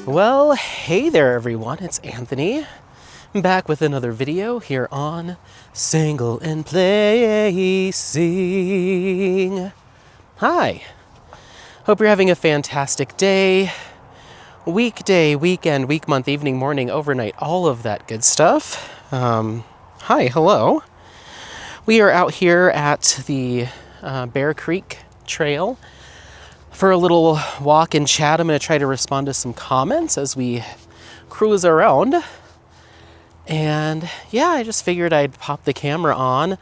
Well, hey there everyone, it's Anthony. I'm back with another video here on Single and Placing. Hi, hope you're having a fantastic day, weekday, weekend, week, month, evening, morning, overnight, all of that good stuff. Hi, hello. We are out here at the Bear Creek Trail for a little walk and chat. I'm going to try to respond to some comments as we cruise around. And yeah, I just figured I'd pop the camera on.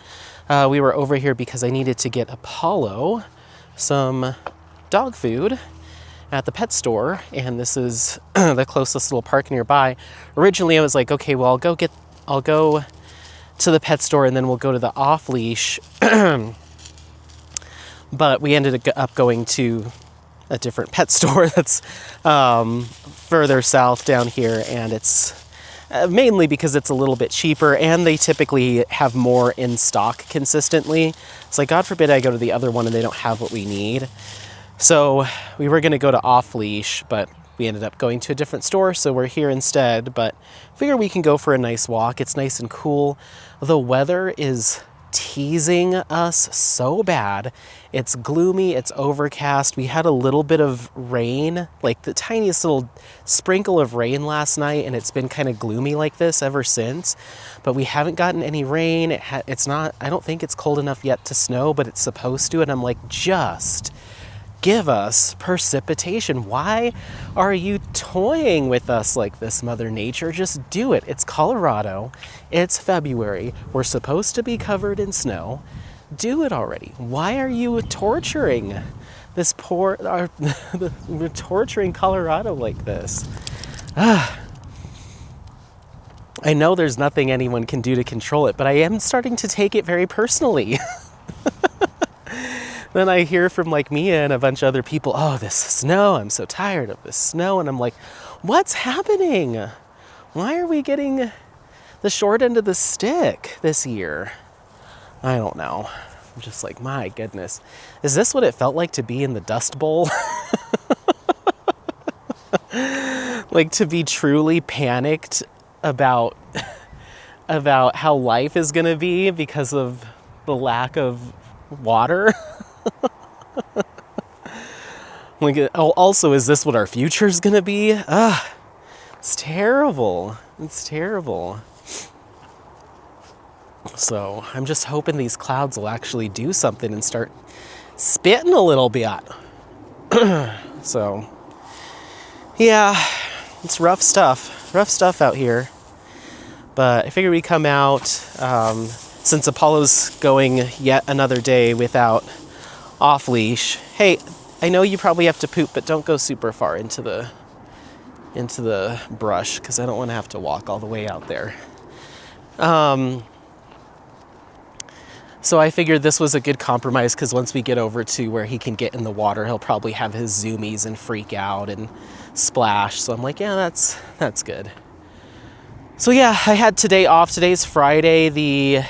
We were over here because I needed to get Apollo some dog food at the pet store, and this is the closest little park nearby. Originally I was like, okay, well I'll go to the pet store and then we'll go to the off-leash. But we ended up going to a different pet store that's further south down here, and it's mainly because it's a little bit cheaper and they typically have more in stock consistently. It's like, God forbid I go to the other one and they don't have what we need. So we were going to go to off-leash, but we ended up going to a different store, so we're here instead. But figure we can go for a nice walk. It's nice and cool. The weather is teasing us so bad. It's gloomy, it's overcast. We had a little bit of rain, like the tiniest little sprinkle of rain last night, and it's been kind of gloomy like this ever since. But we haven't gotten any rain. It's not, I don't think it's cold enough yet to snow, but it's supposed to, and I'm like, just give us precipitation. Why are you toying with us like this, Mother Nature? Just do it. It's Colorado. It's February. We're supposed to be covered in snow. Do it already. Why are you torturing this we're torturing Colorado like this? I know there's nothing anyone can do to control it, but I am starting to take it very personally. Then I hear from like Mia and a bunch of other people, oh, this snow, I'm so tired of this snow. And I'm like, what's happening? Why are we getting the short end of the stick this year? I don't know. I'm just like, my goodness. Is this what it felt like to be in the Dust Bowl? Like to be truly panicked about how life is going to be because of the lack of water? Like, also, is this what our future is gonna be? It's terrible. It's terrible. So I'm just hoping these clouds will actually do something and start spitting a little bit. So yeah, it's rough stuff out here. But I figured we'd come out, since Apollo's going yet another day without off-leash. Hey, I know you probably have to poop, but don't go super far into the brush, because I don't want to have to walk all the way out there. So I figured this was a good compromise, because once we get over to where he can get in the water, he'll probably have his zoomies and freak out and splash. So I'm like, yeah, that's good. So yeah, I had today off. Today's Friday the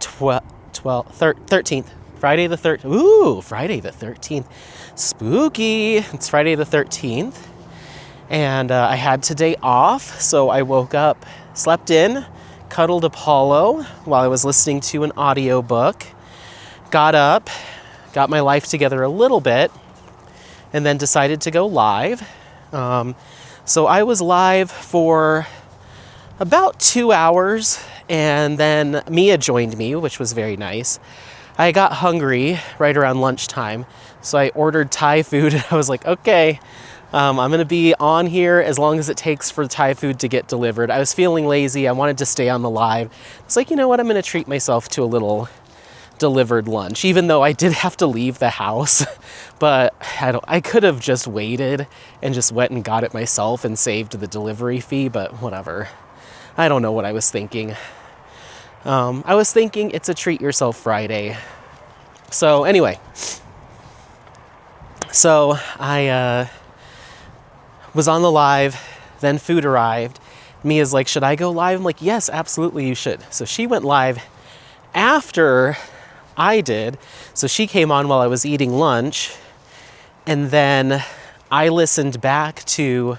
13th. Friday the 13th. Ooh, Friday the 13th. Spooky. It's Friday the 13th. And I had today off, so I woke up, slept in, cuddled Apollo while I was listening to an audiobook, got up, got my life together a little bit, and then decided to go live. So I was live for about 2 hours, and then Mia joined me, which was very nice. I got hungry right around lunchtime, so I ordered Thai food, and I was like, okay, I'm going to be on here as long as it takes for Thai food to get delivered. I was feeling lazy. I wanted to stay on the live. It's like, you know what? I'm going to treat myself to a little delivered lunch, even though I did have to leave the house. But I could have just waited and just went and got it myself and saved the delivery fee, but whatever. I don't know what I was thinking. I was thinking it's a treat yourself Friday. So anyway, so I was on the live, then food arrived. Mia's like, should I go live? I'm like, yes, absolutely you should. So she went live after I did. So she came on while I was eating lunch, and then I listened back to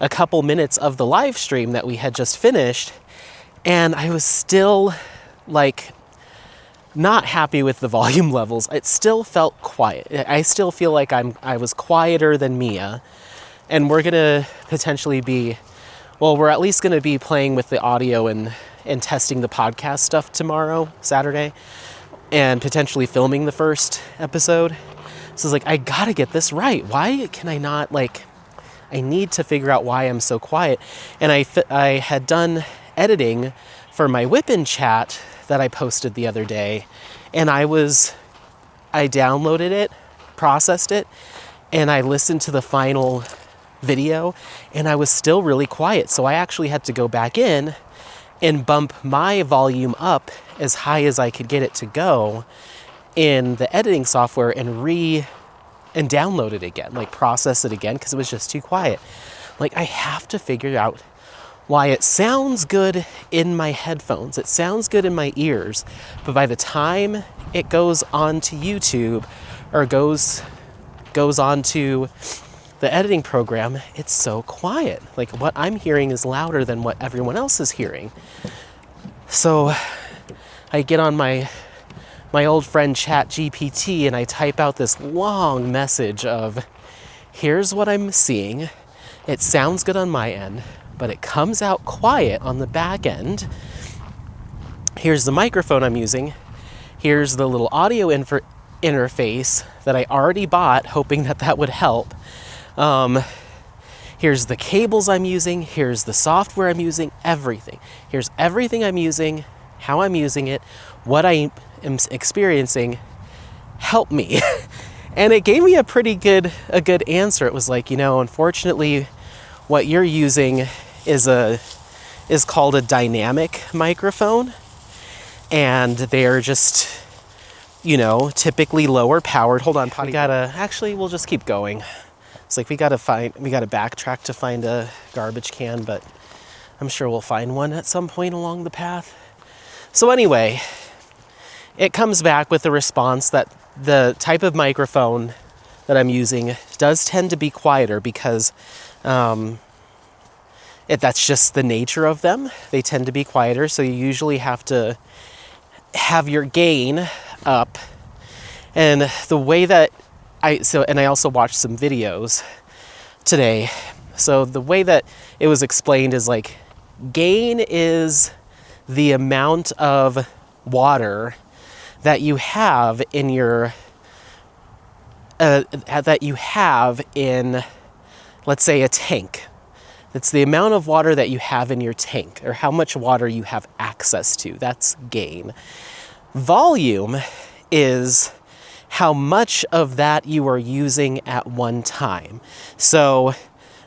a couple minutes of the live stream that we had just finished, and I was still like not happy with the volume levels. It still felt quiet. I still feel like I was quieter than Mia, and we're gonna potentially be, well, we're at least gonna be playing with the audio and testing the podcast stuff tomorrow, Saturday, and potentially filming the first episode. So it's like, I gotta get this right. Why can I not, like, I need to figure out why I'm so quiet. And I had done editing for my Whip-In chat that I posted the other day, and I downloaded it, processed it, and I listened to the final video, and I was still really quiet. So I actually had to go back in and bump my volume up as high as I could get it to go in the editing software and download it again, like process it again, because it was just too quiet. Like, I have to figure out why it sounds good in my headphones, it sounds good in my ears, but by the time it goes onto YouTube or goes onto the editing program, it's so quiet. Like, what I'm hearing is louder than what everyone else is hearing. So I get on my old friend ChatGPT and I type out this long message of, here's what I'm seeing. It sounds good on my end, but it comes out quiet on the back end. Here's the microphone I'm using. Here's the little audio interface that I already bought, hoping that would help. Here's the cables I'm using. Here's the software I'm using, everything. Here's everything I'm using, how I'm using it, what I am experiencing. Help me. And it gave me a good answer. It was like, unfortunately, what you're using is called a dynamic microphone, and they're just, typically lower powered. Hold on, we'll just keep going. It's like we gotta backtrack to find a garbage can, but I'm sure we'll find one at some point along the path. So anyway, it comes back with a response that the type of microphone that I'm using does tend to be quieter because that's just the nature of them. They tend to be quieter, so you usually have to have your gain up. And the way that I also watched some videos today. So the way that it was explained is like, gain is the amount of water that you have in your let's say a tank. It's the amount of water that you have in your tank, or how much water you have access to. That's gain. Volume is how much of that you are using at one time. So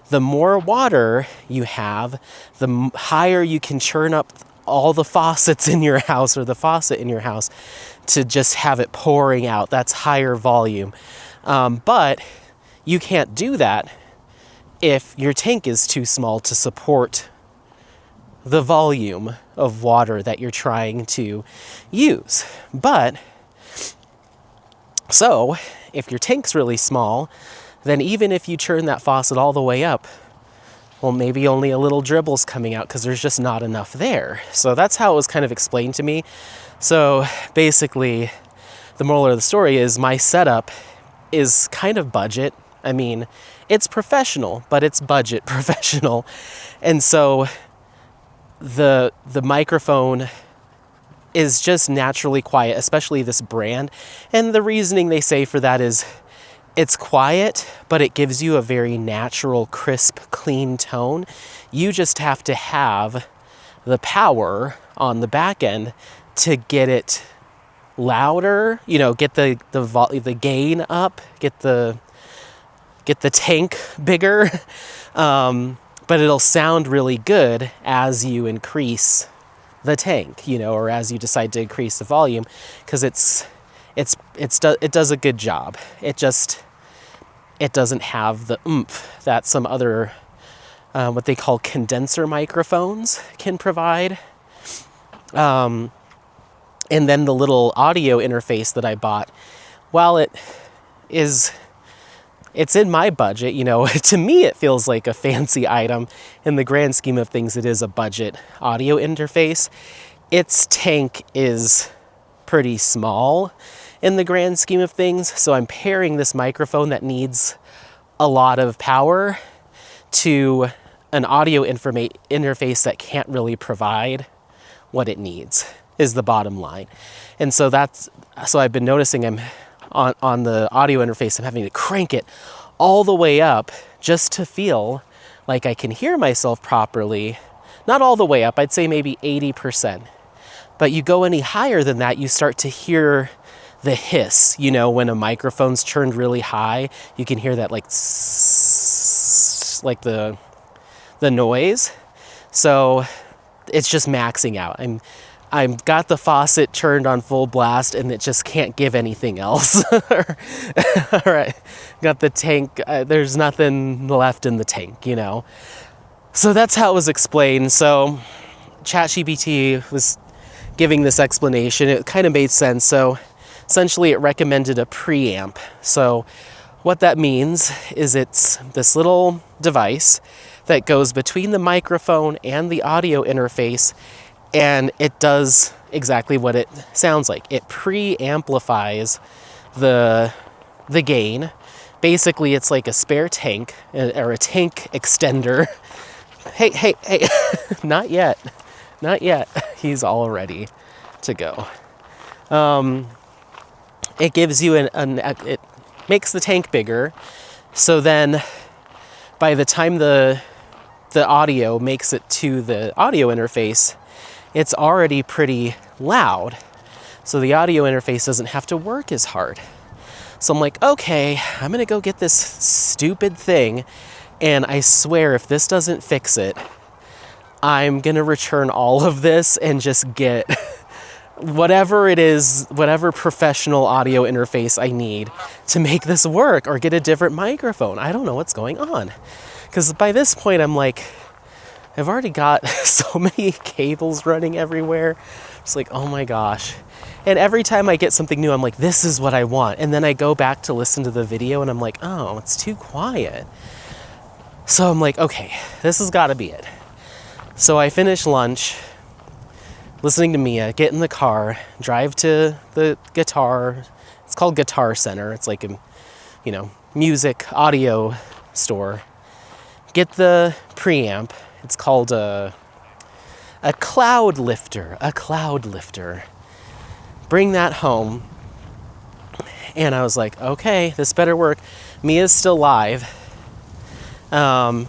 the more water you have, the higher you can churn up all the faucets in your house, or the faucet in your house, to just have it pouring out. That's higher volume. But you can't do that if your tank is too small to support the volume of water that you're trying to use. But so if your tank's really small, then even if you turn that faucet all the way up, well, maybe only a little dribble's coming out because there's just not enough there. So that's how it was kind of explained to me. So basically, the moral of the story is my setup is kind of budget. I mean, it's professional, but it's budget professional. And so the microphone is just naturally quiet, especially this brand. And the reasoning they say for that is it's quiet, but it gives you a very natural, crisp, clean tone. You just have to have the power on the back end to get it louder, get the gain up, get the tank bigger. But it'll sound really good as you increase the tank, or as you decide to increase the volume, because it does a good job. It doesn't have the oomph that some other what they call condenser microphones can provide. And then the little audio interface that I bought, while it is it's in my budget, you know. To me, it feels like a fancy item. In the grand scheme of things, it is a budget audio interface. Its tank is pretty small in the grand scheme of things, so I'm pairing this microphone that needs a lot of power to an audio interface that can't really provide what it needs, is the bottom line. And so I've been noticing I'm on the audio interface, I'm having to crank it all the way up just to feel like I can hear myself properly. Not all the way up, I'd say maybe 80%. But you go any higher than that, you start to hear the hiss. You know, when a microphone's turned really high, you can hear that like the noise. So it's just maxing out. I've got the faucet turned on full blast and it just can't give anything else. All right, got the tank, there's nothing left in the tank, you know. So that's how it was explained. So ChatGPT was giving this explanation. It kind of made sense. So essentially it recommended a preamp. So what that means is it's this little device that goes between the microphone and the audio interface, and it does exactly what it sounds like. It pre-amplifies the gain. Basically, it's like a spare tank or a tank extender. Hey, not yet. He's all ready to go. It gives you it makes the tank bigger. So then by the time the audio makes it to the audio interface, it's already pretty loud. So the audio interface doesn't have to work as hard. So I'm like, okay, I'm gonna go get this stupid thing, and I swear if this doesn't fix it, I'm gonna return all of this and just get whatever it is, whatever professional audio interface I need to make this work, or get a different microphone. I don't know what's going on. Because by this point, I'm like, I've already got so many cables running everywhere. It's like, oh my gosh. And every time I get something new, I'm like, this is what I want. And then I go back to listen to the video and I'm like, oh, it's too quiet. So I'm like, okay, this has got to be it. So I finish lunch, listening to Mia, get in the car, drive to the guitar. It's called Guitar Center. It's like a, music audio store. Get the preamp. It's called a cloud lifter. Bring that home. And I was like, okay, this better work. Mia's still live. And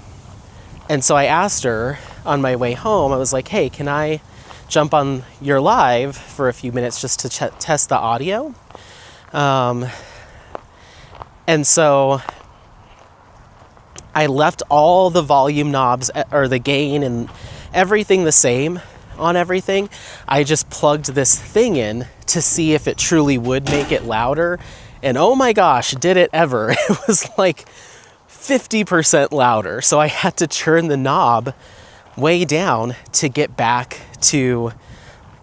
so I asked her on my way home, I was like, hey, can I jump on your live for a few minutes just to test the audio? And so I left all the volume knobs or the gain and everything the same on everything. I just plugged this thing in to see if it truly would make it louder. And oh my gosh, did it ever. It was like 50% louder. So I had to turn the knob way down to get back to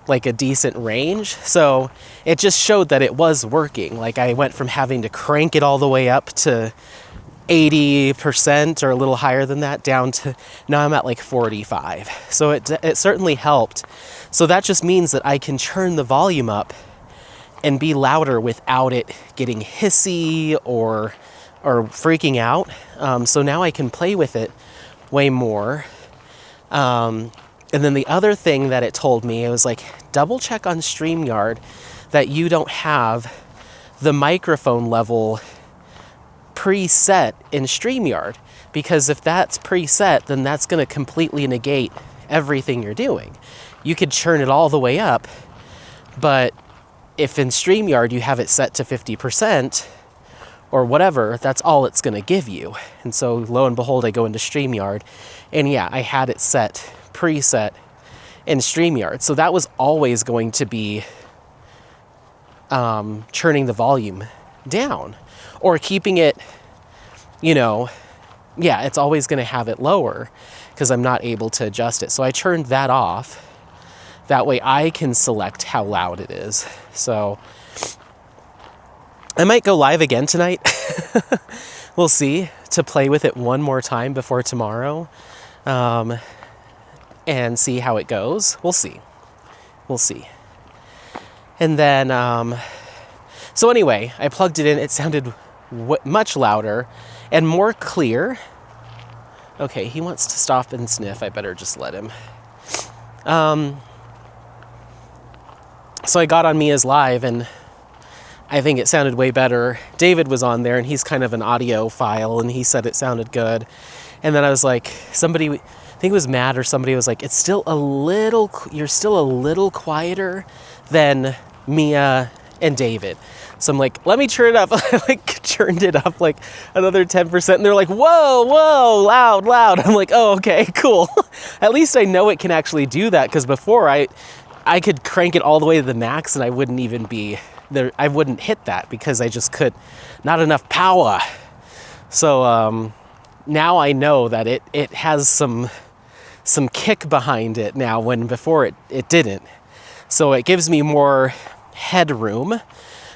like a decent range. So it just showed that it was working. Like I went from having to crank it all the way up to 80% or a little higher than that down to now I'm at like 45. So it certainly helped. So that just means that I can turn the volume up and be louder without it getting hissy or freaking out. So now I can play with it way more. And then the other thing that it told me, it was like, double check on StreamYard that you don't have the microphone level preset in StreamYard, because if that's preset, then that's going to completely negate everything you're doing. You could turn it all the way up, but if in StreamYard you have it set to 50% or whatever, that's all it's going to give you. And so lo and behold, I go into StreamYard, and yeah, I had it set preset in StreamYard. So that was always going to be turning the volume down or keeping it, it's always going to have it lower because I'm not able to adjust it. So I turned that off. That way I can select how loud it is. So I might go live again tonight. we'll see, to play with it one more time before tomorrow, and see how it goes. We'll see. And then, so anyway, I plugged it in. It sounded much louder and more clear. Okay, he wants to stop and sniff. I better just let him. So I got on Mia's live, and I think it sounded way better. David was on there, and he's kind of an audiophile, and he said it sounded good. And then I was like, somebody, I think it was Matt or somebody was like, you're still a little quieter than Mia and David. So I'm like, let me turn it up. I like turned it up like another 10%, and they're like, whoa, loud. I'm like, oh, okay, cool. At least I know it can actually do that, because before I could crank it all the way to the max and I wouldn't even be there. I wouldn't hit that because I just not enough power. So now I know that it has some kick behind it now, when before it didn't. So it gives me more headroom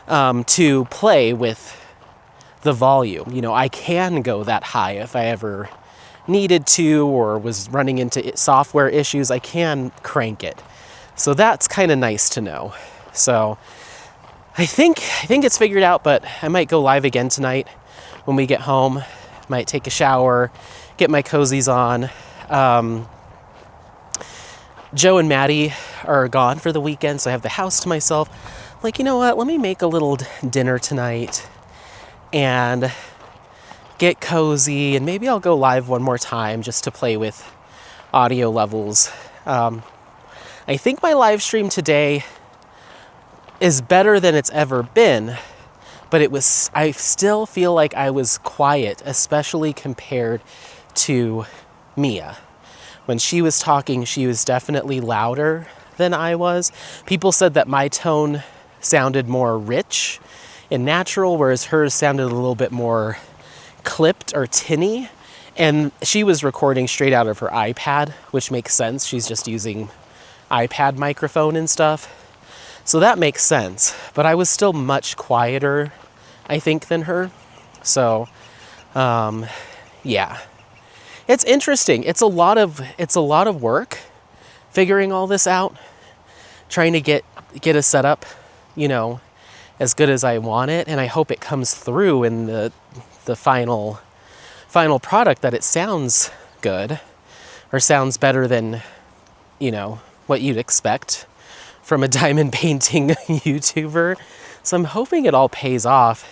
to play with the volume. You know, I can go that high if I ever needed to, or was running into software issues. I can crank it. So that's kind of nice to know. So I think it's figured out, but I might go live again tonight when we get home. Might take a shower, get my cozies on. Joe and Maddie are gone for the weekend, so I have the house to myself. Like, you know what? Let me make a little dinner tonight and get cozy, and maybe I'll go live one more time just to play with audio levels. I think my live stream today is better than it's ever been, but I still feel like I was quiet, especially compared to Mia. When she was talking, she was definitely louder than I was. People said that my tone sounded more rich and natural, whereas hers sounded a little bit more clipped or tinny. And she was recording straight out of her iPad, which makes sense. She's just using iPad microphone and stuff. So that makes sense. But I was still much quieter, I think, than her. So, yeah. It's interesting. It's a lot of work figuring all this out, trying to get a setup, you know, as good as I want it, and I hope it comes through in the final product, that it sounds good, or sounds better than, you know, what you'd expect from a diamond painting YouTuber. So I'm hoping it all pays off.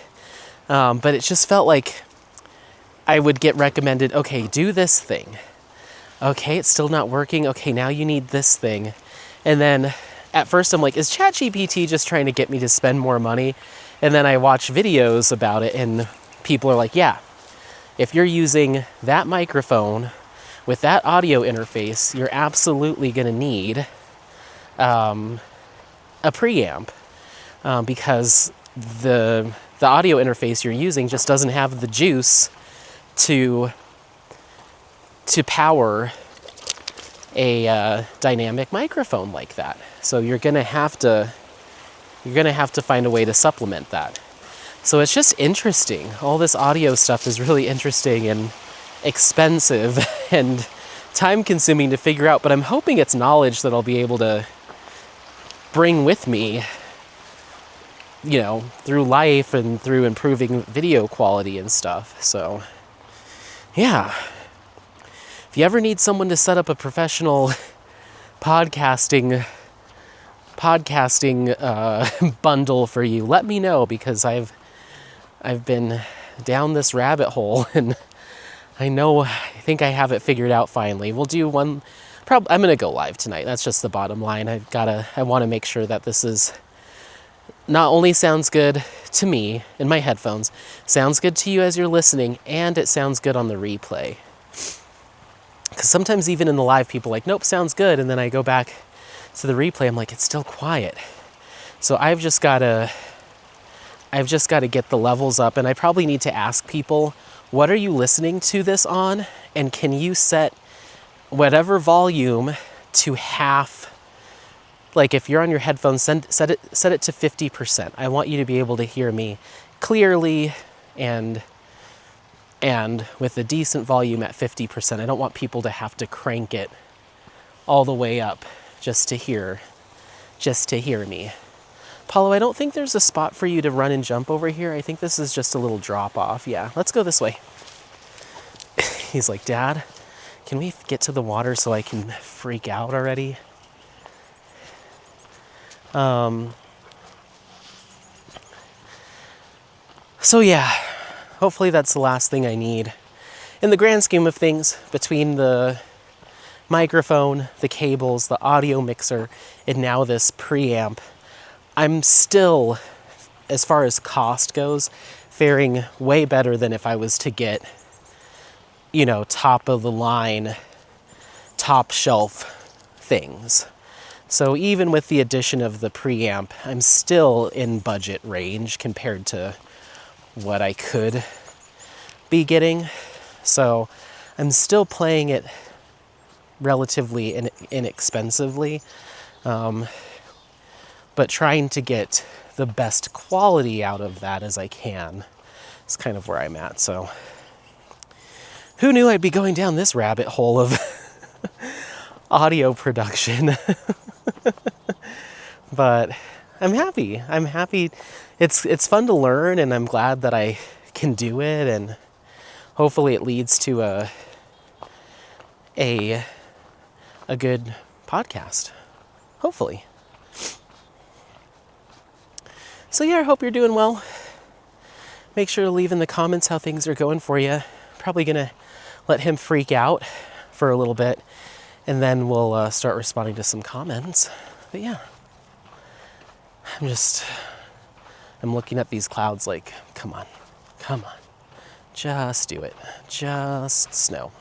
But it just felt like I would get recommended, okay, do this thing. Okay, it's still not working. Okay, now you need this thing. And then at first I'm like, is ChatGPT just trying to get me to spend more money? And then I watch videos about it, and people are like, yeah, if you're using that microphone with that audio interface, you're absolutely going to need a preamp, because the audio interface you're using just doesn't have the juice to power a dynamic microphone like that. So you're gonna have to find a way to supplement that. So it's just interesting. All this audio stuff is really interesting and expensive and time consuming to figure out, but I'm hoping it's knowledge that I'll be able to bring with me, you know, through life and through improving video quality and stuff. So, yeah. If you ever need someone to set up a professional podcasting bundle for you, let me know, because I've been down this rabbit hole, and I think I have it figured out finally. We'll do one. I'm gonna go live tonight. That's just the bottom line. I want to make sure that this is not only sounds good to me in my headphones, sounds good to you as you're listening, and it sounds good on the replay. Because sometimes even in the live, people are like, nope, sounds good, and then I go back to the replay, I'm like, it's still quiet. So I've just got to get the levels up, and I probably need to ask people, what are you listening to this on? And can you set whatever volume to half? Like if you're on your headphones, set it to 50%. I want you to be able to hear me clearly and And with a decent volume at 50%, I don't want people to have to crank it all the way up just to hear me. Paulo, I don't think there's a spot for you to run and jump over here. I think this is just a little drop off. Yeah, let's go this way. He's like, Dad, can we get to the water so I can freak out already? So yeah, hopefully that's the last thing I need. In the grand scheme of things, between the microphone, the cables, the audio mixer, and now this preamp, I'm still, as far as cost goes, faring way better than if I was to get, top of the line, top shelf things. So even with the addition of the preamp, I'm still in budget range compared to what I could be getting. So I'm still playing it relatively inexpensively, but trying to get the best quality out of that as I can. It's kind of where I'm at. So who knew I'd be going down this rabbit hole of audio production? But I'm happy. It's fun to learn, and I'm glad that I can do it, and hopefully it leads to a good podcast. Hopefully. So yeah, I hope you're doing well. Make sure to leave in the comments how things are going for you. Probably gonna let him freak out for a little bit, and then we'll start responding to some comments. But yeah, I'm looking at these clouds like, come on, just do it, just snow.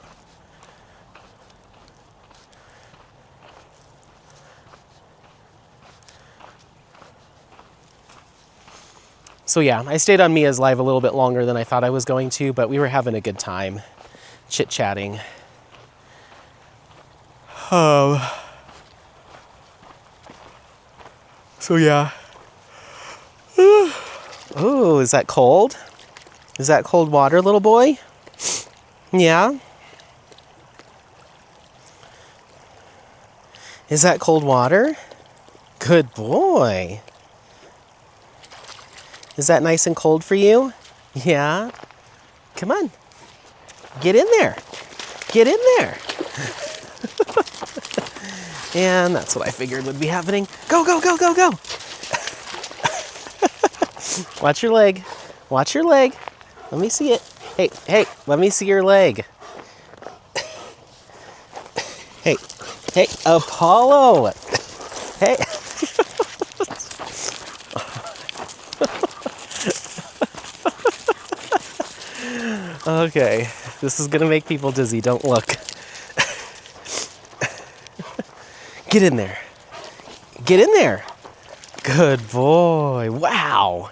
So yeah, I stayed on Mia's live a little bit longer than I thought I was going to, but we were having a good time chit-chatting. So yeah. Oh, is that cold? Is that cold water, little boy? Yeah? Is that cold water? Good boy. Is that nice and cold for you? Yeah? Come on. Get in there. Get in there. And that's what I figured would be happening. Go, go, go, go, go. Watch your leg. Watch your leg. Let me see it. Hey, hey, let me see your leg. Hey, hey, Apollo. Hey. Okay, this is gonna make people dizzy. Don't look. Get in there. Get in there. Good boy. Wow.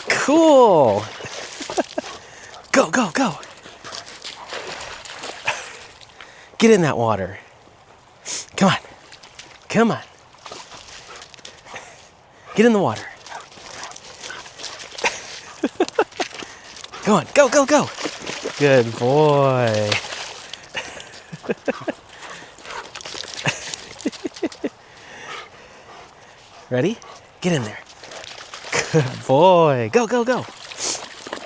Cool. Go, go, go. Get in that water. Come on. Come on. Get in the water. Go on. Go, go, go. Good boy. Ready? Get in there. Good boy. Go, go, go.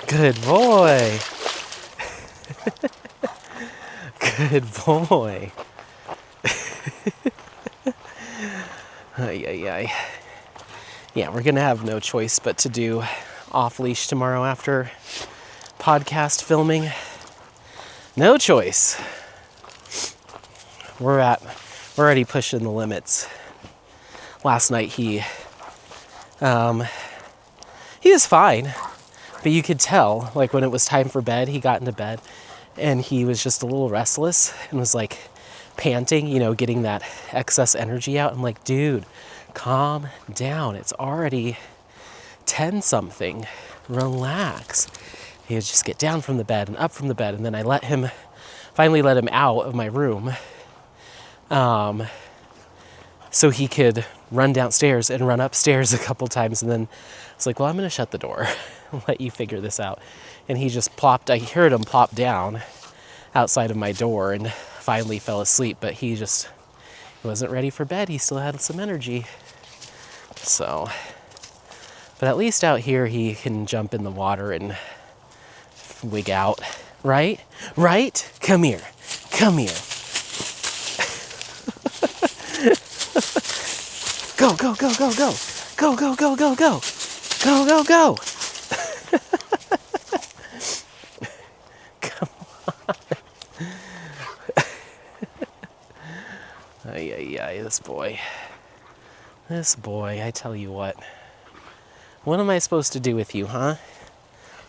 Good boy. Good boy. Ay, ay, ay. Yeah, we're going to have no choice but to do off-leash tomorrow after podcast filming. No choice. We're already pushing the limits. Last night he was fine, but you could tell, like when it was time for bed, he got into bed and he was just a little restless and was like panting, getting that excess energy out. I'm like, dude, calm down. It's already 10 something. Relax. He would just get down from the bed and up from the bed, and then I finally let him out of my room. so he could run downstairs and run upstairs a couple times. And then it's like, well, I'm going to shut the door and let you figure this out. And he just plopped, I heard him plop down outside of my door and finally fell asleep, but he wasn't ready for bed. He still had some energy. So, but at least out here he can jump in the water and wig out, right? Right? Come here. Come here. Go, go, go, go, go. Go, go, go, go, go. Go, go, go. Come on. Ay, ay, ay, this boy. This boy, I tell you what. What am I supposed to do with you, huh?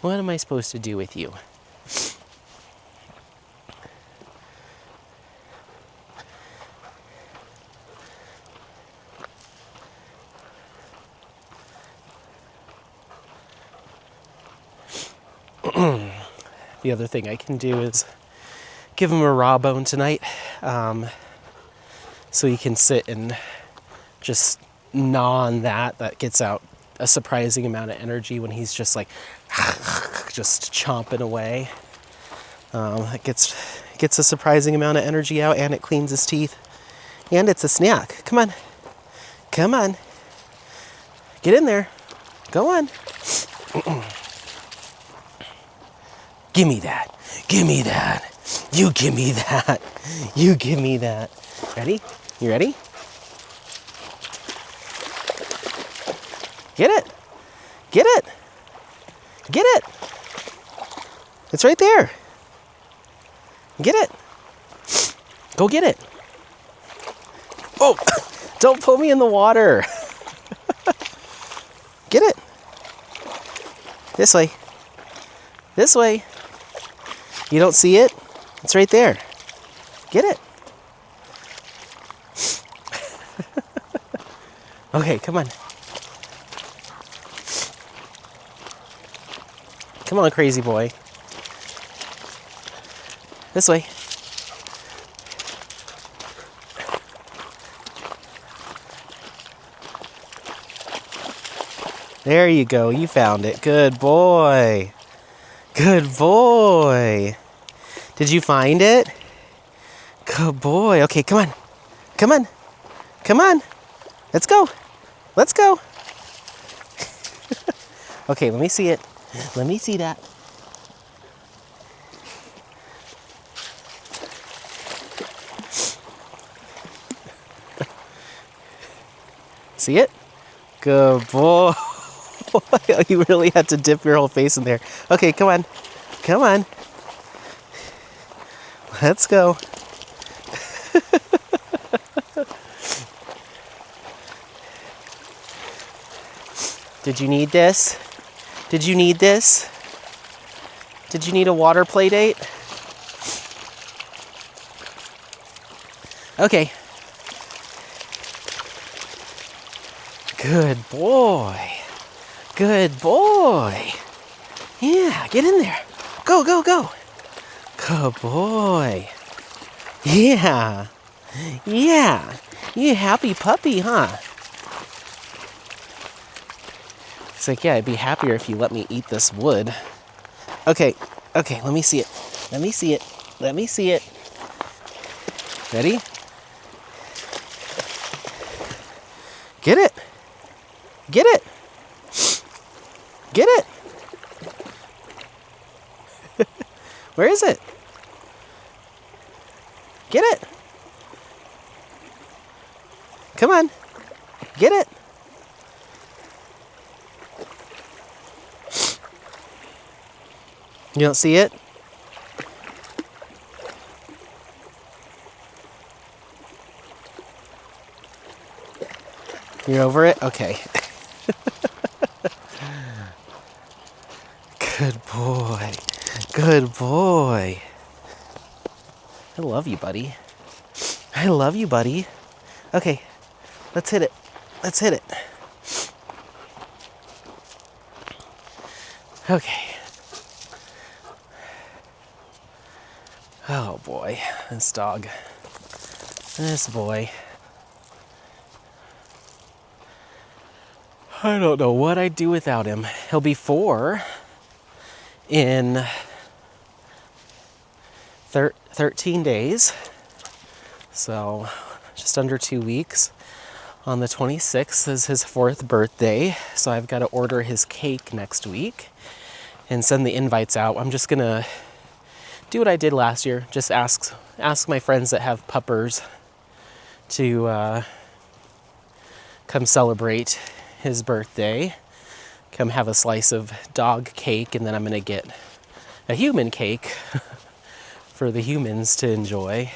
What am I supposed to do with you? The other thing I can do is give him a raw bone tonight, so he can sit and just gnaw on that. That gets out a surprising amount of energy when he's just like just chomping away. It gets a surprising amount of energy out, and it cleans his teeth, and it's a snack. Come on, come on, get in there, go on. Give me that. Give me that. You give me that. You give me that. Ready? You ready? Get it. Get it. Get it. It's right there. Get it. Go get it. Oh, don't put me in the water. Get it. This way. This way. You don't see it? It's right there. Get it. Okay, come on. Come on, crazy boy. This way. There you go. You found it. Good boy. Good boy. Did you find it? Good boy. Okay, come on. Come on. Come on. Let's go. Let's go. Okay, let me see it. Let me see that. See it? Good boy. You really had to dip your whole face in there. Okay, come on. Come on. Let's go. Did you need this? Did you need this? Did you need a water play date? Okay. Good boy. Good boy. Yeah, get in there. Go, go, go. Good boy. Yeah. Yeah. You happy puppy, huh? It's like, yeah, I'd be happier if you let me eat this wood. Okay. Okay, let me see it. Let me see it. Let me see it. Ready? Get it. Get it. Get it. Where is it? Get it. Come on. Get it. You don't see it? You're over it? Okay. Good boy. Good boy. I love you, buddy. I love you, buddy. Okay, let's hit it. Let's hit it. Okay. Oh boy, this dog. This boy. I don't know what I'd do without him. He'll be 4 in 13 days. So just under 2 weeks. On the 26th is his 4th birthday. So I've got to order his cake next week and send the invites out. I'm just gonna do what I did last year. Just ask my friends that have puppers to come celebrate his birthday. Come have a slice of dog cake, and then I'm gonna get a human cake for the humans to enjoy.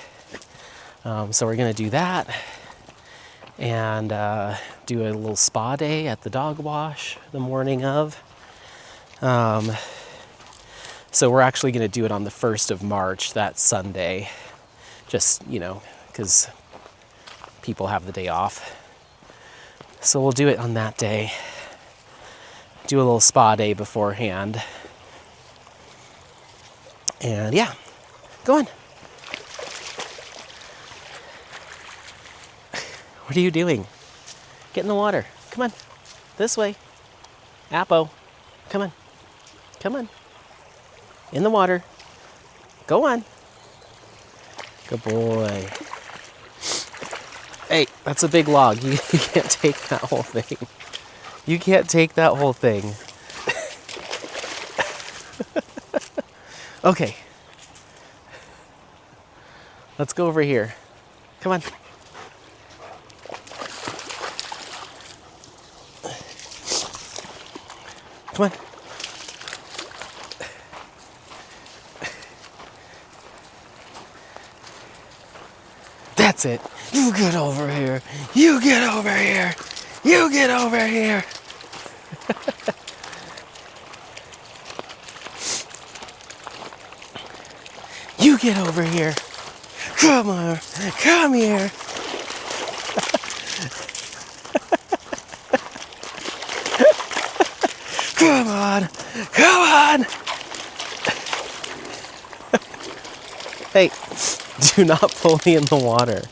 So we're gonna do that and do a little spa day at the dog wash the morning of. So we're actually going to do it on the 1st of March, that Sunday, just, because people have the day off. So we'll do it on that day. Do a little spa day beforehand. And yeah, go on. What are you doing? Get in the water. Come on. This way. Appo. Come on. Come on. In the water. Go on. Good boy. Hey, that's a big log. You can't take that whole thing. You can't take that whole thing. Okay. Let's go over here. Come on. Come on. That's it. You get over here. You get over here. You get over here. You get over here. Come on. Come here. Come on. Come on. Hey, do not pull me in the water.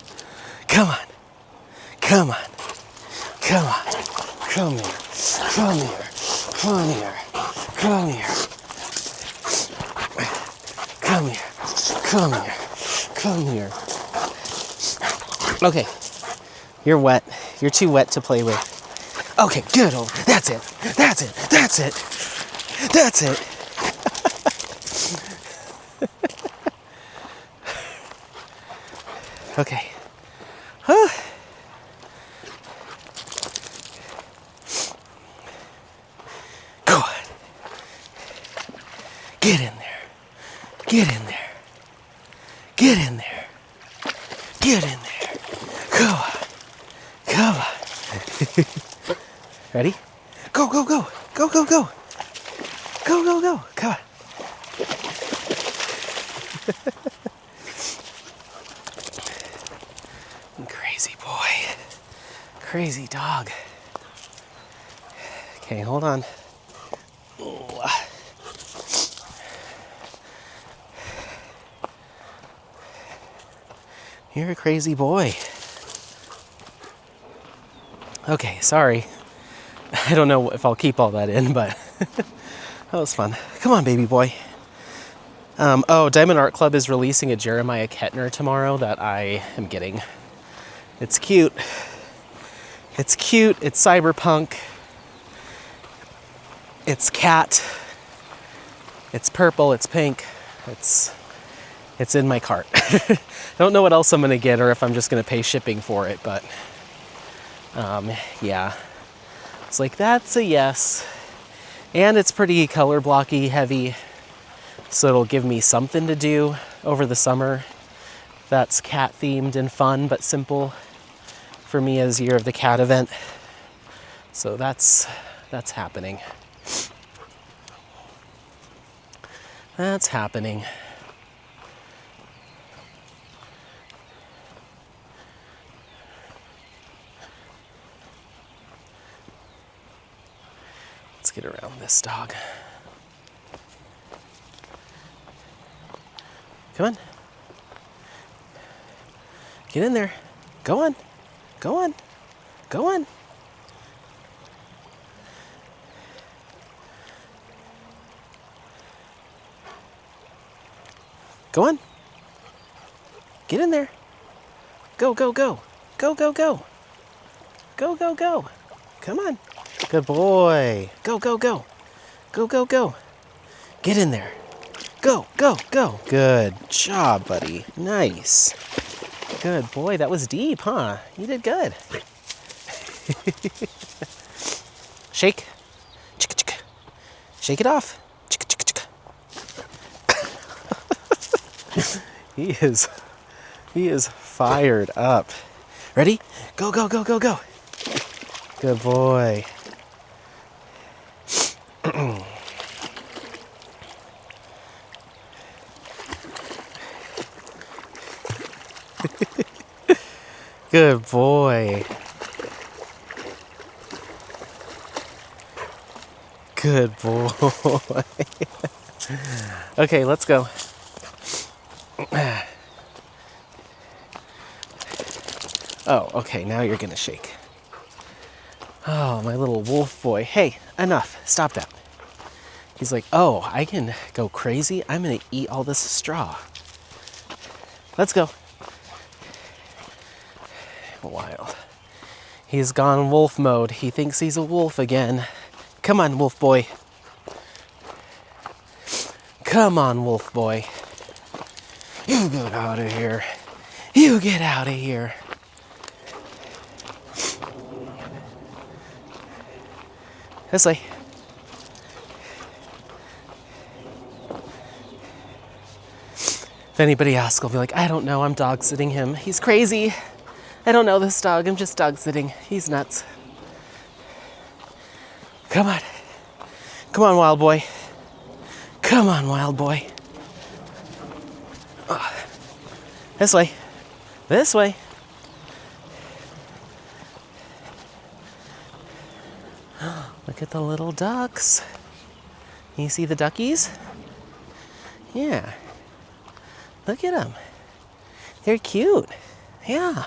Come on. Come on. Come on. Come here. Come here. Come here. Come here. Come here. Come here. Come here. Okay. You're wet. You're too wet to play with. Okay, good. That's it. That's it. That's it. That's it. Okay. Huh. Go on. Get in there. Get in there. Get in there. Get in there. Go on. Come on. Ready? Go, go, go. Go, go, go. Go, go, go. Come on. Crazy boy. Crazy dog. Okay, hold on. Ooh. You're a crazy boy. Okay, sorry. I don't know if I'll keep all that in, but that was fun. Come on, baby boy. Diamond Art Club is releasing a Jeremiah Kettner tomorrow that I am getting. It's cute. It's cute. It's cyberpunk. It's cat. It's purple. It's pink. It's in my cart. I don't know what else I'm gonna get or if I'm just gonna pay shipping for it, but yeah. It's like, that's a yes. And it's pretty color blocky, heavy, so it'll give me something to do over the summer that's cat themed and fun but simple for me as Year of the Cat event. So that's happening. That's happening. Let's get around this dog. Come on. Get in there. Go on. Go on. Go on. Go on. Get in there. Go, go, go. Go, go, go. Go, go, go. Come on. Good boy. Go, go, go. Go, go, go. Get in there. Go, go, go. Good job, buddy. Nice. Good boy. That was deep, huh? You did good. Shake. Chicka, chicka. Shake it off. Chicka, chicka, chicka. He is fired up. Ready? Go, go, go, go, go. Good boy. Good boy. Good boy. Okay, let's go. Oh, okay, now you're gonna shake. Oh, my little wolf boy. Hey, enough. Stop that. He's like, oh, I can go crazy. I'm gonna eat all this straw. Let's go. Wild. He's gone wolf mode. He thinks he's a wolf again. Come on, wolf boy. Come on, wolf boy. You get out of here. You get out of here. This way. If anybody asks, I'll be like, I don't know, I'm dog sitting him. He's crazy. I don't know this dog, I'm just dog sitting. He's nuts. Come on. Come on, wild boy. Come on, wild boy. This way. This way. Look at the little ducks. You see the duckies? Yeah. Look at them. They're cute. Yeah.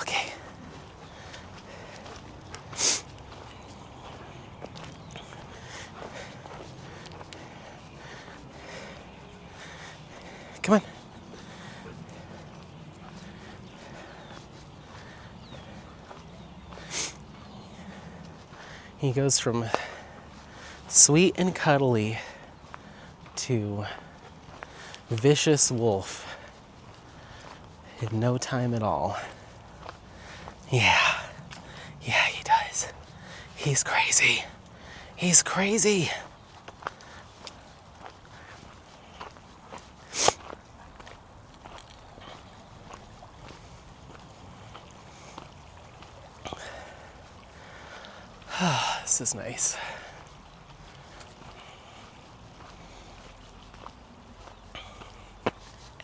Okay. Come on. He goes from sweet and cuddly to vicious wolf in no time at all. Yeah. Yeah, he does. He's crazy. He's crazy. This is nice.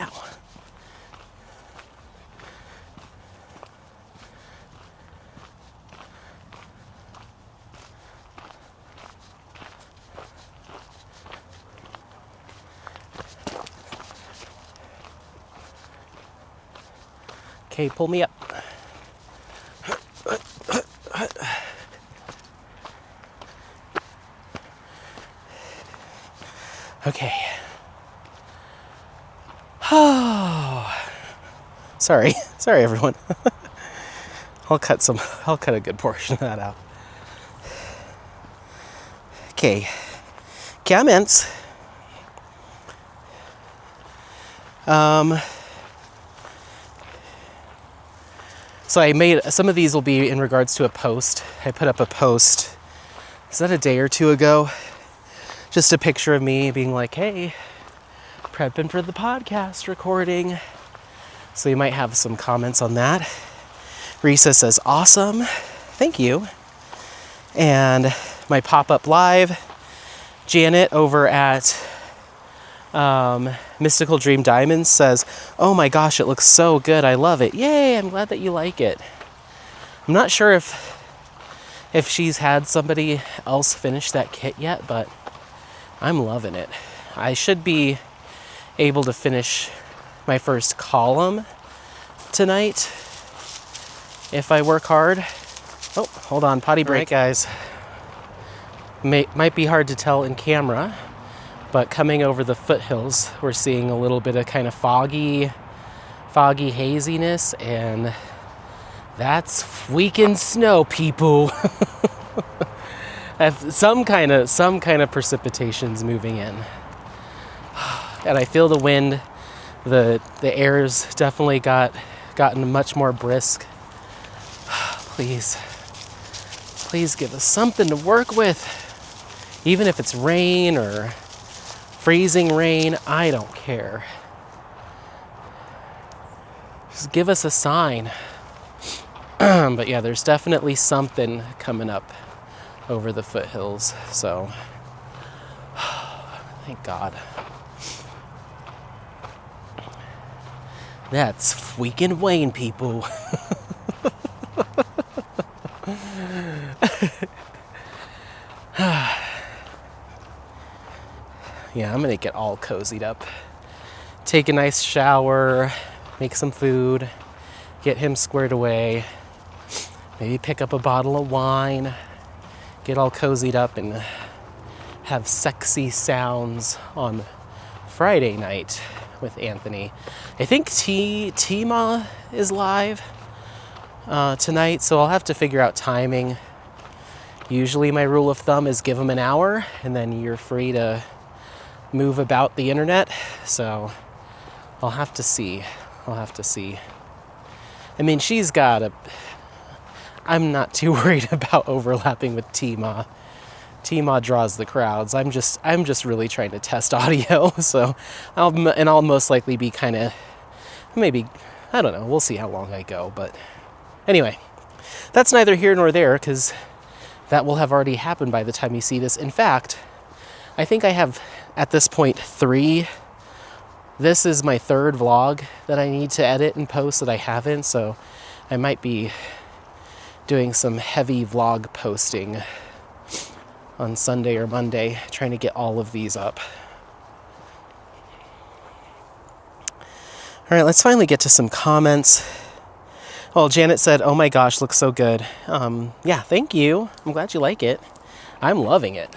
Ow. Okay, pull me up. Okay. Oh. Sorry everyone. I'll cut a good portion of that out. Okay. Comments. So I made, some of these will be in regards to a post. I put up a post, is that a day or two ago? Just a picture of me being like, hey, prepping for the podcast recording. So you might have some comments on that. Risa says, awesome. Thank you. And my pop-up live, Janet over at Mystical Dream Diamonds says, oh my gosh, it looks so good. I love it. Yay, I'm glad that you like it. I'm not sure if she's had somebody else finish that kit yet, but I'm loving it. I should be able to finish my first column tonight if I work hard. Oh, hold on, potty break. All right, guys. Might be hard to tell in camera, But coming over the foothills, we're seeing a little bit of kind of foggy haziness, and that's freaking snow, people. some kind of precipitation's moving in, and I feel the wind. The air's definitely gotten much more brisk. Please give us something to work with, even if it's rain or freezing rain. I don't care. Just give us a sign. But yeah, there's definitely something coming up over the foothills, so thank God. That's freaking Wayne, people. Yeah, I'm gonna get all cozied up, take a nice shower, make some food, get him squared away, maybe pick up a bottle of wine, get all cozied up, and have sexy sounds on Friday night with Anthony. I think Tima is live tonight, so I'll have to figure out timing. Usually my rule of thumb is give them an hour, and then you're free to move about the internet, so I'll have to see. I mean, I'm not too worried about overlapping with Tima. Tima draws the crowds. I'm just really trying to test audio, so I'll most likely be kind of, maybe, I don't know, we'll see how long I go, but anyway, that's neither here nor there, because that will have already happened by the time you see this. In fact, I think I have, at this point, 3. This is my 3rd vlog that I need to edit and post that I haven't, so I might be doing some heavy vlog posting on Sunday or Monday, trying to get all of these up. All right, let's finally get to some comments. Well, Janet said, "Oh my gosh, looks so good." Yeah, thank you. I'm glad you like it. I'm loving it.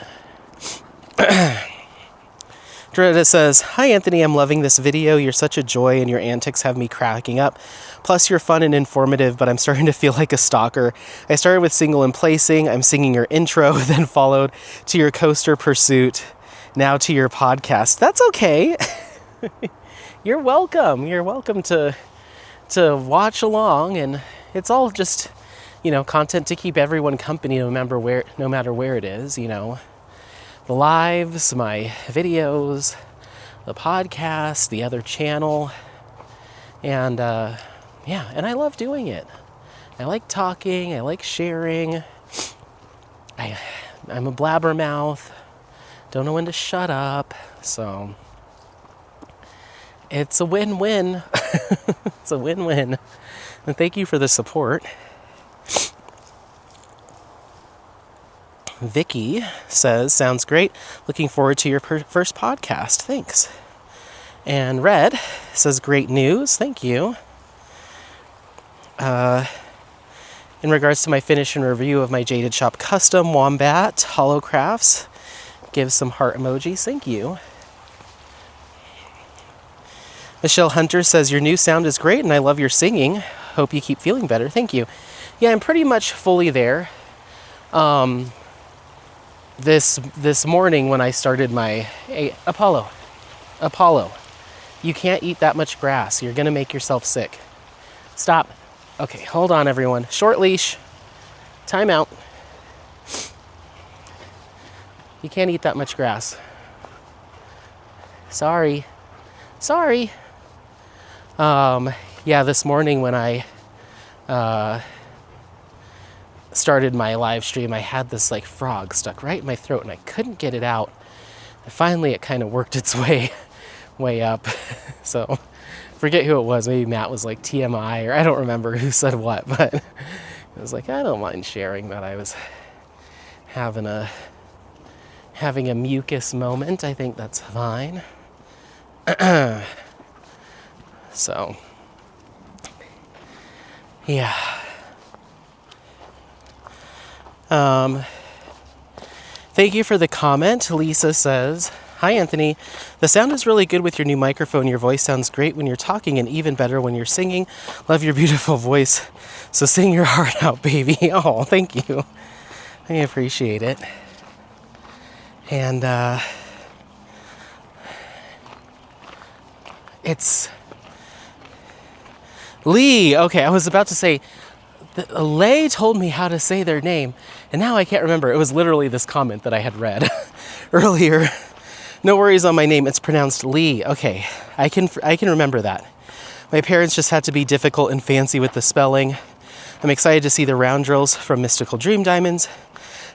Doretta says, "Hi Anthony, I'm loving this video. You're such a joy and your antics have me cracking up. Plus you're fun and informative, but I'm starting to feel like a stalker. I started with Single and Placing. I'm singing your intro, then followed to your coaster pursuit, now to your podcast." That's okay. You're welcome. You're welcome to watch along, and it's all just, content to keep everyone company no matter where it is, The lives, my videos, the podcast, the other channel, and and I love doing it. I like talking, I like sharing. I'm a blabbermouth, don't know when to shut up, so it's a win-win. It's a win-win. And thank you for the support. Vicky says, "Sounds great. Looking forward to your first podcast. Thanks." And Red says, "Great news. Thank you. In regards to my finish and review of my Jaded Shop Custom Wombat Hollow Crafts, give some heart emojis. Thank you." Michelle Hunter says, "Your new sound is great and I love your singing. Hope you keep feeling better." Thank you. Yeah, I'm pretty much fully there. This morning when I started my Apollo, you can't eat that much grass. You're gonna make yourself sick. Stop. Okay, hold on everyone. Short leash. Time out. You can't eat that much grass. Sorry. Yeah, this morning when I started my live stream, I had this frog stuck right in my throat and I couldn't get it out. And finally it kind of worked its way up. So forget who it was. Maybe Matt was like TMI, or I don't remember who said what, but it was like, I don't mind sharing that I was having a mucus moment. I think that's fine. So yeah. Thank you for the comment. Lisa says, Hi, Anthony. The sound is really good with your new microphone. Your voice sounds great when you're talking and even better when you're singing. Love your beautiful voice. So sing your heart out, baby. Oh, thank you. I appreciate it. And it's Lee. Okay, I was about to say, Lay told me how to say their name, and now I can't remember. It was literally this comment that I had read earlier. No worries on my name. It's pronounced Lee. Okay, I can remember that. My parents just had to be difficult and fancy with the spelling. I'm excited to see the round drills from Mystical Dream Diamonds.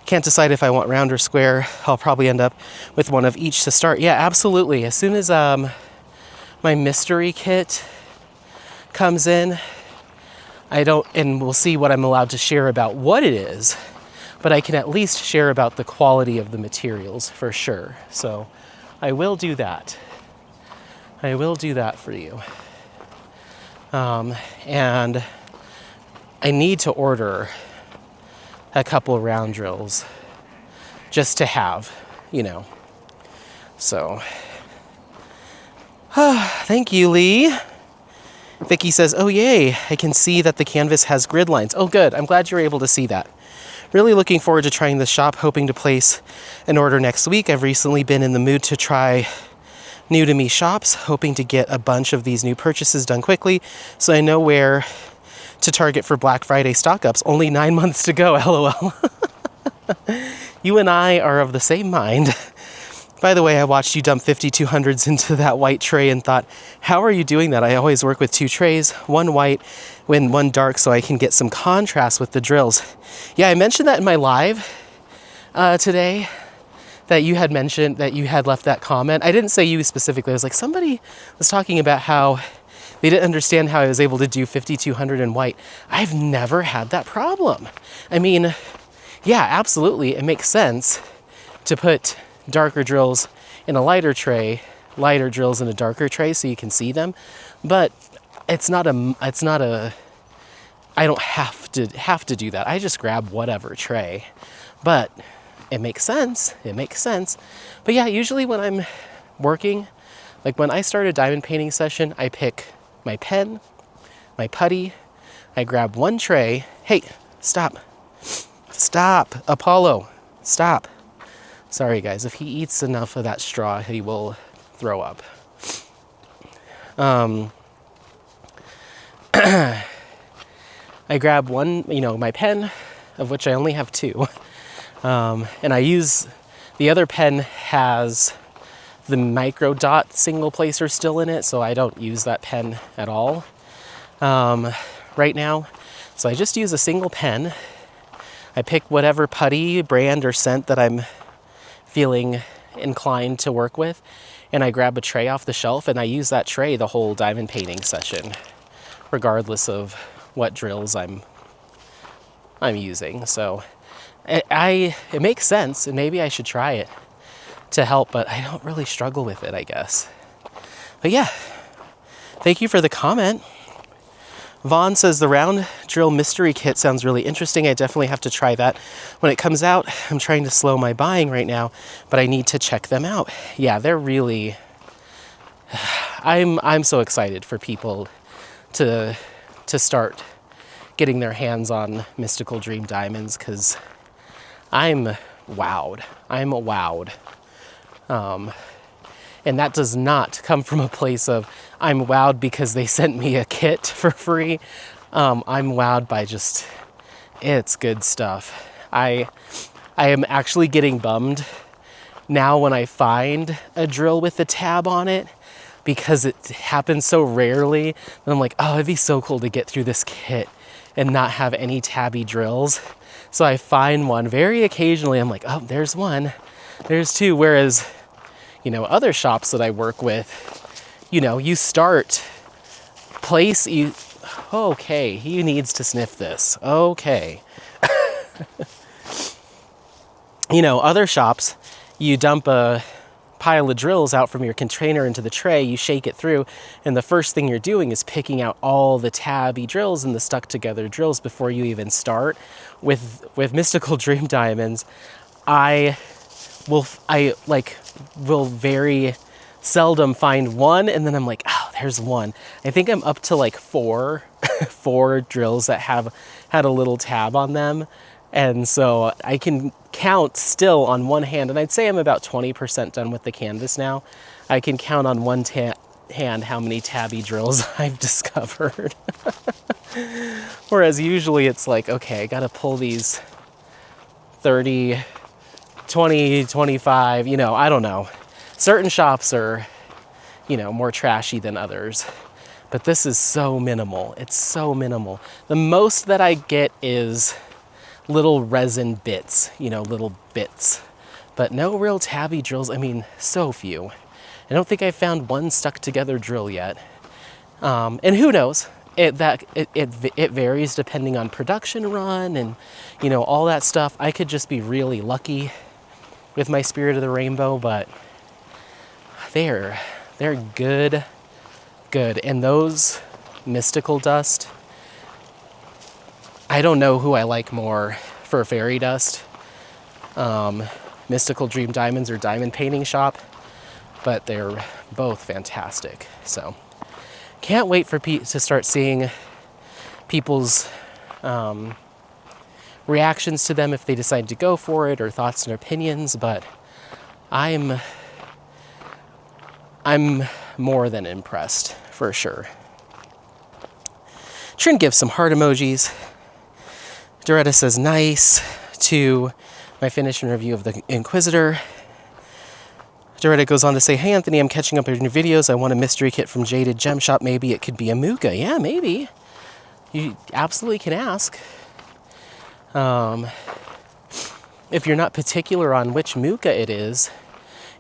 Can't decide if I want round or square. I'll probably end up with one of each to start. Yeah, absolutely. As soon as my mystery kit comes in, and we'll see what I'm allowed to share about what it is, but I can at least share about the quality of the materials for sure. So I will do that. I will do that for you. And I need to order a couple round drills just to have, So, thank you, Lee. Vicky says, oh yay, I can see that the canvas has grid lines. Oh good, I'm glad you're able to see that. Really looking forward to trying this shop, hoping to place an order next week. I've recently been in the mood to try new to me shops, hoping to get a bunch of these new purchases done quickly so I know where to target for Black Friday stock ups. Only 9 months to go, LOL. You and I are of the same mind. By the way, I watched you dump 5200s into that white tray and thought, how are you doing that? I always work with 2 trays, one white and one dark, so I can get some contrast with the drills. Yeah, I mentioned that in my live today, that you had mentioned that you had left that comment. I didn't say you specifically. I was like, somebody was talking about how they didn't understand how I was able to do 5200 in white. I've never had that problem. I mean, yeah, absolutely. It makes sense to put darker drills in a lighter tray, lighter drills in a darker tray so you can see them. But I don't have to do that. I just grab whatever tray. But it makes sense. It makes sense. But yeah, usually when I'm working, like when I start a diamond painting session, I pick my pen, my putty, I grab one tray. Hey, stop. Stop, Apollo, stop. Sorry guys, if he eats enough of that straw, he will throw up. I grab one, my pen, of which I only have 2. And I use, the other pen has the micro dot single placer still in it, so I don't use that pen at all right now. So I just use a single pen. I pick whatever putty, brand, or scent that I'm feeling inclined to work with, and I grab a tray off the shelf, and I use that tray the whole diamond painting session, regardless of what drills I'm using. So it makes sense, and maybe I should try it to help, but I don't really struggle with it, I guess. But yeah, thank you for the comment. Vaughn says the round drill mystery kit sounds really interesting. I definitely have to try that when it comes out. I'm trying to slow my buying right now, but I need to check them out. Yeah, they're really, I'm so excited for people to start getting their hands on Mystical Dream Diamonds, because I'm wowed. I'm wowed. And that does not come from a place of I'm wowed because they sent me a kit for free. I'm wowed by just, it's good stuff. I am actually getting bummed now when I find a drill with a tab on it, because it happens so rarely. And I'm like, oh, it'd be so cool to get through this kit and not have any tabby drills. So I find one very occasionally. I'm like, oh, there's one, there's 2. Whereas, other shops that I work with, you start place, okay, he needs to sniff this. Okay. Other shops, you dump a pile of drills out from your container into the tray, you shake it through, and the first thing you're doing is picking out all the tabby drills and the stuck together drills before you even start. With Mystical Dream Diamonds, I will very seldom find one, and then I'm like, oh, there's one. I think I'm up to like four drills that have had a little tab on them, and so I can count still on one hand, and I'd say I'm about 20% done with the canvas now. I can count on one hand how many tabby drills I've discovered. Whereas usually it's like, okay, I gotta pull these 30, 20, 25, I don't know. Certain shops are, more trashy than others. But this is so minimal. It's so minimal. The most that I get is little resin bits, little bits. But no real tabby drills. I mean, so few. I don't think I found one stuck together drill yet. And who knows? It varies depending on production run and, all that stuff. I could just be really lucky with my Spirit of the Rainbow, but they're good. And those mystical dust, I don't know who I like more for fairy dust, Mystical Dream Diamonds or Diamond Painting Shop, but they're both fantastic. So can't wait to start seeing people's reactions to them if they decide to go for it, or thoughts and opinions, but I'm more than impressed, for sure. Trin gives some heart emojis. Doretta says nice to my finish and review of the Inquisitor. Doretta goes on to say, hey Anthony, I'm catching up on your videos. I want a mystery kit from Jaded Gem Shop. Maybe it could be a Muka. Yeah, maybe. You absolutely can ask. If you're not particular on which Muka it is,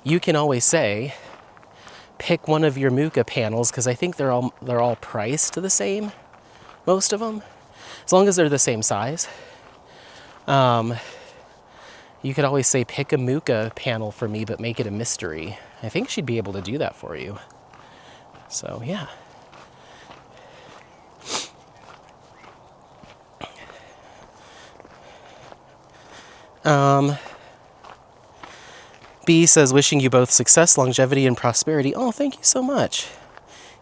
you can always say, pick one of your Muka panels, because I think they're all priced the same, most of them, as long as they're the same size. You could always say, pick a Muka panel for me, but make it a mystery. I think she'd be able to do that for you. So yeah. B says, wishing you both success, longevity, and prosperity. Oh, thank you so much.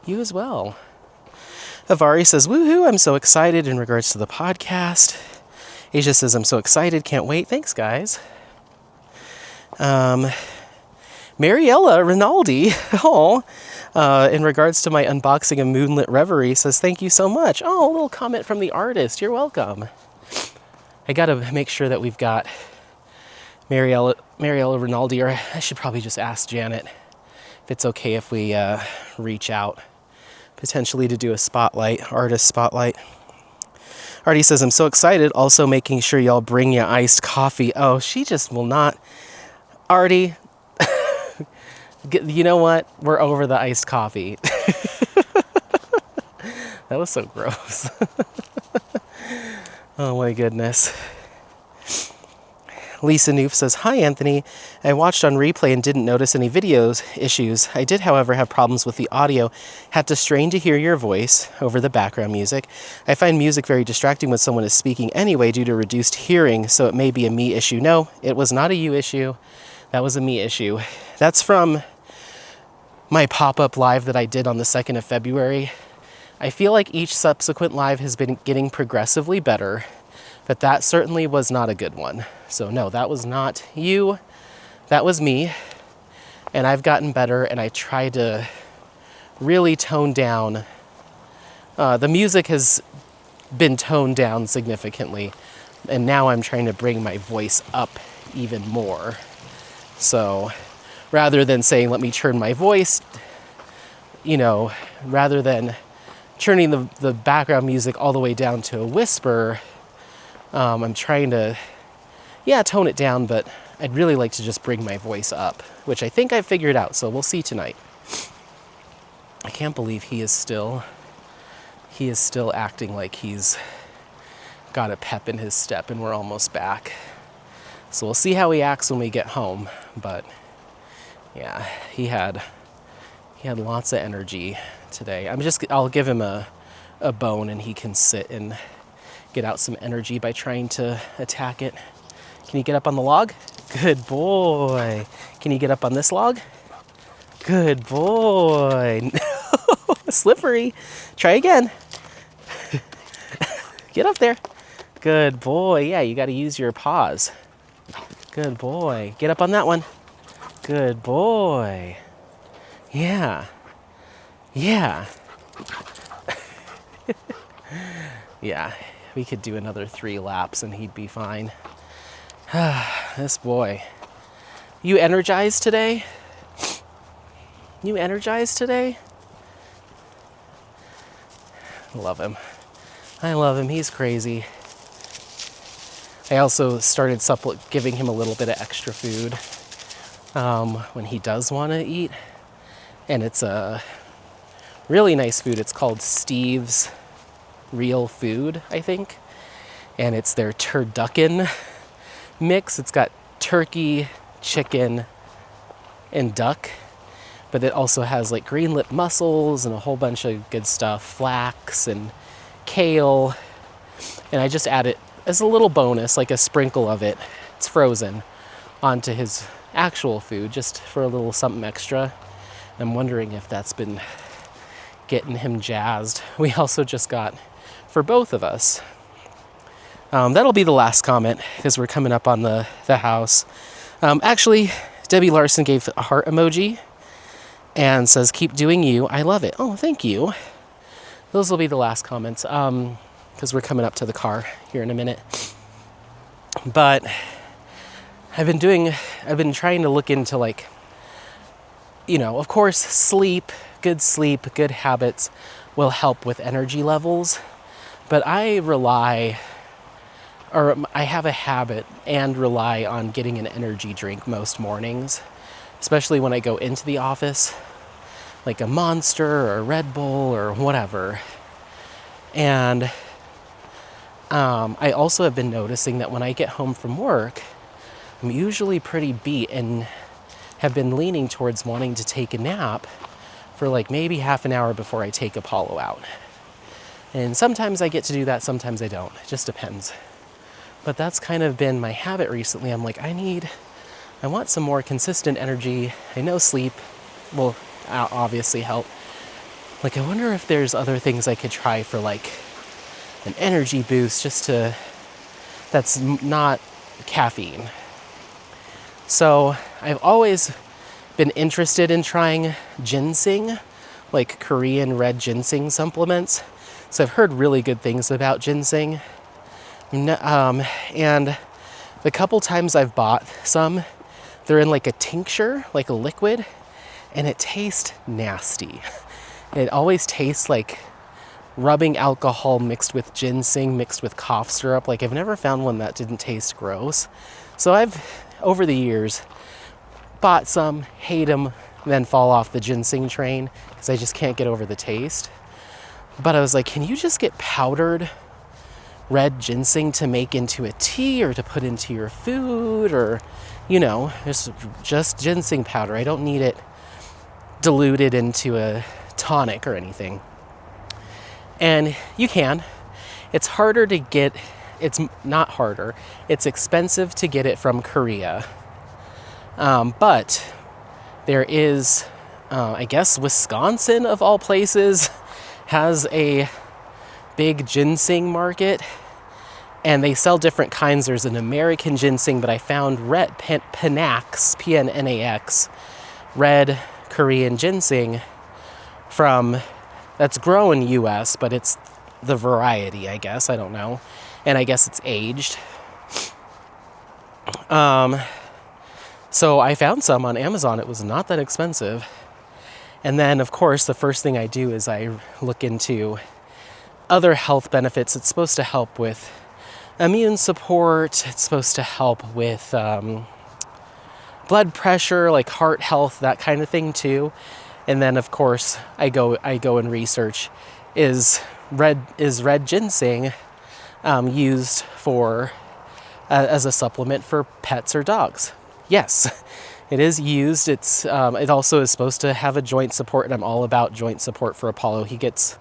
You as well. Avari says, woohoo, I'm so excited in regards to the podcast. Asia says, I'm so excited, can't wait. Thanks, guys. Mariella Rinaldi, in regards to my unboxing of Moonlit Reverie, says, thank you so much. Oh, a little comment from the artist. You're welcome. I got to make sure that we've got Mariella Rinaldi, or I should probably just ask Janet if it's okay if we reach out potentially to do a spotlight, artist spotlight. Artie says, I'm so excited. Also making sure y'all bring you iced coffee. Oh, she just will not. Artie, you know what? We're over the iced coffee. That was so gross. Oh my goodness. Lisa Noof says, hi Anthony, I watched on replay and didn't notice any videos issues. I did, however, have problems with the audio. Had to strain to hear your voice over the background music. I find music very distracting when someone is speaking anyway due to reduced hearing, so it may be a me issue. No, it was not a you issue. That was a me issue. That's from my pop-up live that I did on the 2nd of February. I feel like each subsequent live has been getting progressively better, but that certainly was not a good one. So no, that was not you, that was me, and I've gotten better, and I tried to really tone down. The music has been toned down significantly, and now I'm trying to bring my voice up even more. So rather than saying, let me turn my voice, rather than turning the background music all the way down to a whisper, I'm trying to, tone it down, but I'd really like to just bring my voice up, which I think I figured out, so we'll see tonight. I can't believe he is still acting like he's got a pep in his step and we're almost back. So we'll see how he acts when we get home, but yeah, he had lots of energy today. I'll give him a bone and he can sit and get out some energy by trying to attack it. Can you get up on the log? Good boy. Can you get up on this log? Good boy. Slippery. Try again. Get up there. Good boy. Yeah, you got to use your paws. Good boy. Get up on that one. Good boy. Yeah. Yeah. Yeah, we could do another 3 laps and he'd be fine. This boy. You energized today? You energized today? Love him. I love him. He's crazy. I also started giving him a little bit of extra food when he does want to eat. And it's a really nice food. It's called Steve's Real Food, I think. And it's their turducken mix. It's got turkey, chicken, and duck. But it also has like green lip mussels and a whole bunch of good stuff. Flax and kale. And I just add it as a little bonus, like a sprinkle of it. It's frozen onto his actual food, just for a little something extra. I'm wondering if that's been getting him jazzed. We also just got, for both of us, that'll be the last comment because we're coming up on the house. Actually, Debbie Larson gave a heart emoji and says, keep doing you. I love it. Oh, thank you. Those will be the last comments because we're coming up to the car here in a minute. But I've been trying to look into, like, you know, of course, sleep, good habits will help with energy levels. But I have a habit and rely on getting an energy drink most mornings, especially when I go into the office, like a Monster or a Red Bull or whatever. And I also have been noticing that when I get home from work, I'm usually pretty beat and have been leaning towards wanting to take a nap for like maybe half an hour before I take Apollo out. And sometimes I get to do that, sometimes I don't. It just depends. But that's kind of been my habit recently. I'm like, I want some more consistent energy. I know sleep will obviously help. Like, I wonder if there's other things I could try for like an energy boost that's not caffeine. So I've always been interested in trying ginseng, like Korean red ginseng supplements. So I've heard really good things about ginseng. And the couple times I've bought some, they're in like a tincture, like a liquid, and it tastes nasty. It always tastes like rubbing alcohol mixed with ginseng, mixed with cough syrup. Like, I've never found one that didn't taste gross. So I've, over the years, bought some, hate them, then fall off the ginseng train because I just can't get over the taste. But I was like, can you just get powdered red ginseng to make into a tea or to put into your food, or, you know, just ginseng powder. I don't need it diluted into a tonic or anything. And you can. It's harder to get, it's not harder, it's expensive to get it from Korea. But there is, I guess Wisconsin of all places has a big ginseng market, and they sell different kinds. There's an American ginseng, but I found red Panax, Pnax, red Korean ginseng that's grown US, but it's the variety, I guess. I don't know. And I guess it's aged. So I found some on Amazon. It was not that expensive. And then, of course, the first thing I do is I look into other health benefits. It's supposed to help with immune support. It's supposed to help with blood pressure, like heart health, that kind of thing too. And then, of course, I go and research, is red ginseng used for as a supplement for pets or dogs? Yes, it is used. It also is supposed to have a joint support, and I'm all about joint support for Apollo. He gets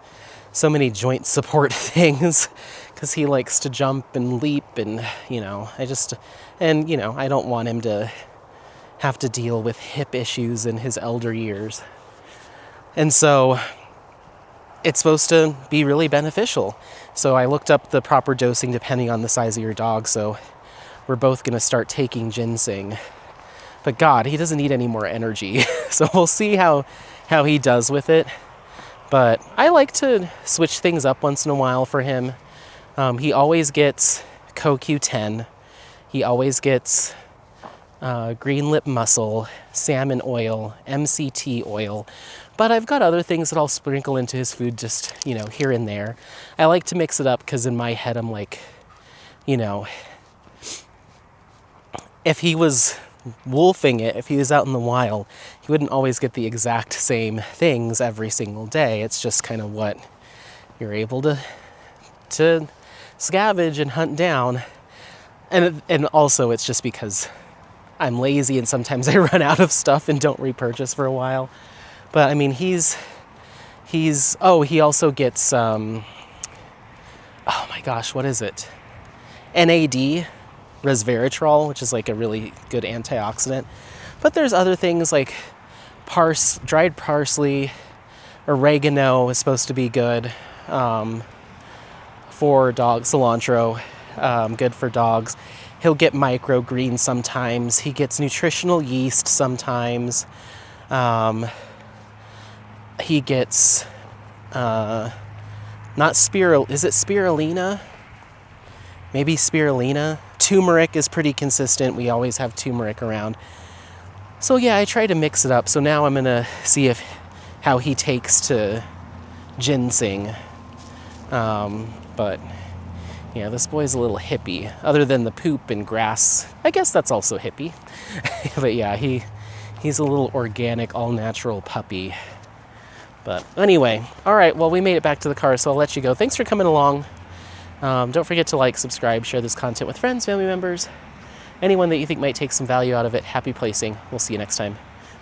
so many joint support things because he likes to jump and leap, and I don't want him to have to deal with hip issues in his elder years. And so it's supposed to be really beneficial. So I looked up the proper dosing depending on the size of your dog. So we're both going to start taking ginseng. But God, he doesn't need any more energy. So we'll see how he does with it. But I like to switch things up once in a while for him. He always gets CoQ10. He always gets green lip mussel, salmon oil, MCT oil. But I've got other things that I'll sprinkle into his food just, here and there. I like to mix it up because in my head I'm like, if he was wolfing it, if he was out in the wild, he wouldn't always get the exact same things every single day. It's just kind of what you're able to scavenge and hunt down. And also it's just because I'm lazy and sometimes I run out of stuff and don't repurchase for a while. But I mean, he also gets, oh my gosh, what is it? NAD, resveratrol, which is like a really good antioxidant. But there's other things like dried parsley, oregano is supposed to be good for dogs, cilantro, good for dogs. He'll get microgreens sometimes. He gets nutritional yeast sometimes. He gets, is it spirulina? Maybe spirulina. Turmeric is pretty consistent. We always have turmeric around. So yeah, I try to mix it up. So now I'm gonna see how he takes to ginseng. But yeah, this boy's a little hippie. Other than the poop and grass, I guess that's also hippie. But yeah, he's a little organic, all-natural puppy. But anyway, all right, well, we made it back to the car, so I'll let you go. Thanks for coming along. Don't forget to like, subscribe, share this content with friends, family members, anyone that you think might take some value out of it. Happy placing. We'll see you next time.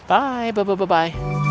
Bye. Bye.